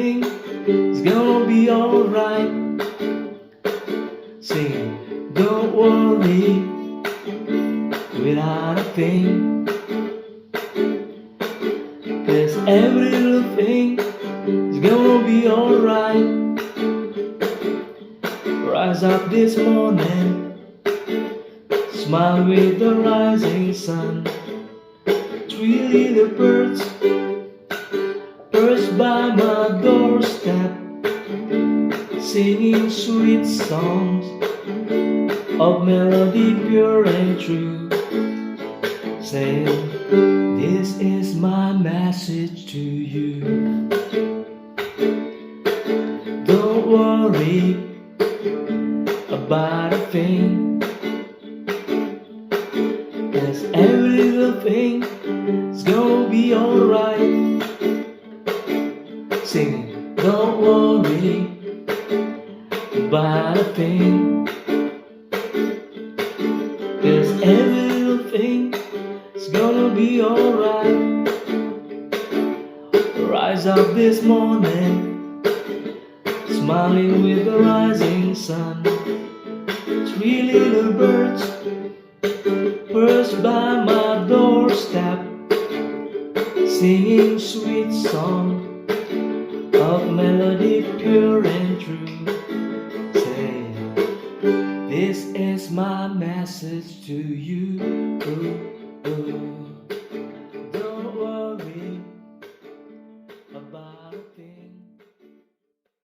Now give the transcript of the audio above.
everything is gonna be alright. Sing, don't worry without a thing, 'cause every little thing is gonna be alright. Rise up this morning, smile with the rising sun. Three little birds perched by my doorstep, singing sweet songs of melody pure and true. Saying, this is my message to you. Don't worry about a thing, 'cause every little thing is gonna be alright. Singing, don't worry about a thing, 'cause every little thing is gonna be alright. Rise up this morning, smiling with the rising sun. Three little birds perched by my doorstep, singing sweet song of melody pure and true. Say, this is my message to you.